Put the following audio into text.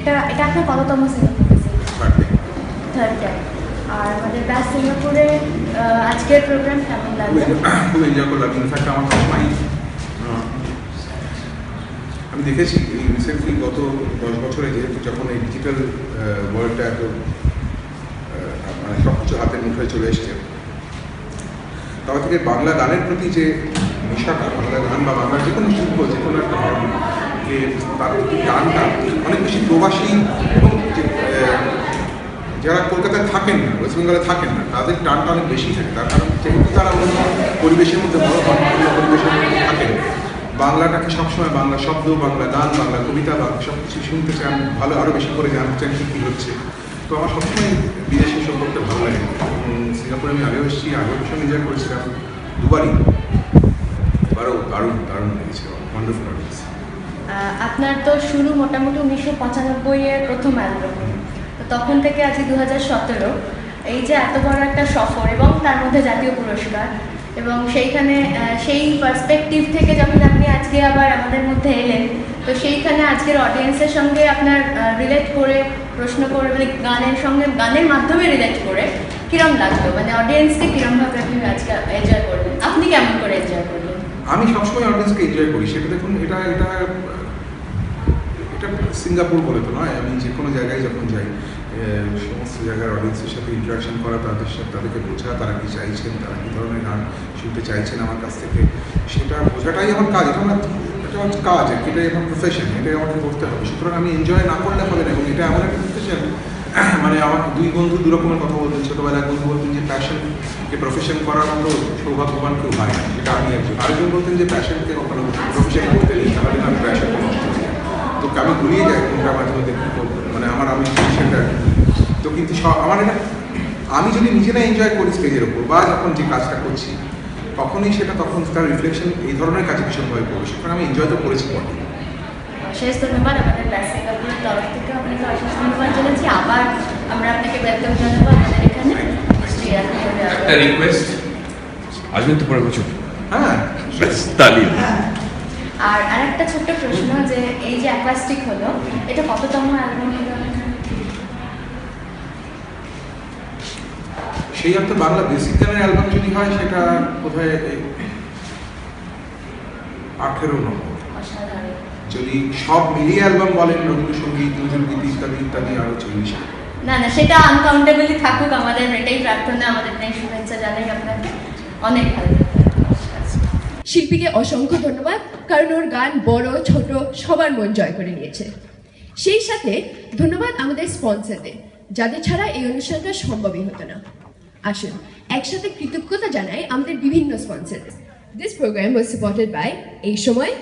এটা আপনার কততম সিঙ্গাপুর থার্ড টাইম। আর আমাদের ব্যাস সিঙ্গাপুরে আজকের প্রোগ্রাম কেমন লাগলো? খুব এনজয় করলাম। ইনফ্যাক্ট আমার সবসময় আমি দেখেছি এই রিসেন্টলি গত 10 বছরে যেহেতু যখন এই ডিজিটাল ওয়ার্ল্ডটা এত মানে সব কিছু হাতের মুঠোয় চলে এসছে, তবে থেকে বাংলা গানের প্রতি যে নেশাটা, বাংলা গান বা বাংলার যে কোনো শিল্প, যে কোনো একটা ধর্ম, যে তার গানটা অনেক বেশি প্রবাসী এবং যারা কলকাতায় থাকেন না, ওয়েস্ট বেঙ্গলে থাকেন না, তাদের টানটা অনেক বেশি থাকে। তার কারণ যেহেতু তারা অন্য পরিবেশের মধ্যে বড় পরিবেশের মধ্যে থাকেন, বাংলাটাকে সবসময় বাংলা শব্দ, বাংলা গান, বাংলা কবিতা, বাংলা সব কিছু শুনতে চান, ভালো আরও বেশি করে জানতে চান কী হচ্ছে। তো আমার সবসময় বিদেশি সম্পর্কে ভালো লাগে। সিঙ্গাপুরে আমি আগেও এসেছি, আগেও ভীষণ এনজয় করেছিলাম দুবারই, এবারও দারুণ দারুণ লেগেছিল, ওয়ান্ডারফুল লেগেছে। আপনার তো শুরু মোটামুটি 1995-এর প্রথম অ্যালবাম, তো তখন থেকে আজকে 2017, এই যে এত বড় একটা সফর এবং তার মধ্যে জাতীয় পুরস্কার, এবং সেইখানে সেই পার্সপেক্টিভ থেকে যখন আপনি আজকে আবার আমাদের মধ্যে এলেন, তো সেইখানে আজকের অডিয়েন্সের সঙ্গে আপনার রিলেট করে প্রশ্ন করে, মানে গানের সঙ্গে গানের মাধ্যমে রিলেট করে কিরম লাগলো, মানে অডিয়েন্সকে কিরমভাবে আপনি আজকে এনজয় করলেন, আপনি কেমন করে এনজয় করলেন? আমি সবসময় অডিয়েন্সকে এনজয় করি। সেটা দেখুন, এটা এটা এটা সিঙ্গাপুর বলে তো নয়, আমি যে কোনো জায়গায় যখন যাই, সমস্ত জায়গার অডিয়েন্সের সাথে ইন্টারাকশন করা, তাদেরকে বোঝা তারা কী চাইছেন, তারা কী ধরনের গান শুনতে চাইছেন আমার কাছ থেকে, সেটা বোঝাটাই আমার কাজ। এটা আমার কাজ, এটাই আমার প্রফেশন, এটাই আমাকে করতে হবে। সুতরাং আমি এনজয় না করলে হবে না। এবং এটা এমন একটা প্রফেশন, মানে আমার দুই বন্ধু দু রকমের কথা বলতেন। ছোটোবেলায় বন্ধু বলতেন যে প্যাশনকে প্রফেশন করার মতো সৌভাগ্যবান কেউ হয় না, সেটা আমি একজন। আরেকজন বলতেন যে প্যাশনকে কখনো প্রফেশন করতে নেই, তাহলে আমি প্যাশন নষ্ট হয়ে যায়। তো আমি ঘুরিয়ে যাই কোনটা মাঝে মধ্যে কী করবো, মানে আমি সেটা। তো কিন্তু আমার এটা, আমি যদি নিজেরা এনজয় করি স্টেজের ওপর বা যখন যে কাজটা করছি, তখনই সেটা তখন তার রিফ্লেকশন এই ধরনের কাজে ভীষণভাবে পড়বে। সেখানে আমি এনজয় তো করেছি বটে। অশেষ ধন্যবাদ আমাদের ব্যাস সিঙ্গাপুরের তরফ থেকে, আপনাকে অশেষ ধন্যবাদ জানাচ্ছি। আবার আমরা আপনাকে ওয়েলকাম জানাবো আমাদের এখানে। একটা রিকোয়েস্ট, আসবেন তো পরে বছর? হ্যাঁ, তালি। আর আরেকটা ছোট্ট প্রশ্ন, যে এই যে অ্যাকোয়াস্টিক হলো, এটা কততম অ্যালবাম হলো? সেই অর্থে বাংলা বেসিক গানের অ্যালবাম যদি হয়, সেটা বোধহয় 18 নম্বর। যদি সব মিলিয়ে অ্যালবাম বলেন, রবীন্দ্রসঙ্গীত, নজরুলগীতি ইত্যাদি ইত্যাদি, আরও 40। না, সেটা আনকাউন্টেবলই থাকুক, আমাদের এটাই প্রার্থনা, আমাদের এটাই শুভেচ্ছা জানাই আপনাকে। অনেক ভালো। শিল্পীকে অসংখ্য ধন্যবাদ, কারণ ওর গান বড় ছোট সবার মন জয় করে নিয়েছে। সেই সাথে ধন্যবাদ আমাদের স্পন্সরদের, যাদের ছাড়া এই অনুষ্ঠানটা সম্ভবই হতো না। আসুন একসাথে কৃতজ্ঞতা জানাই আমাদের বিভিন্ন স্পন্সরদের। This program was supported by এই সময়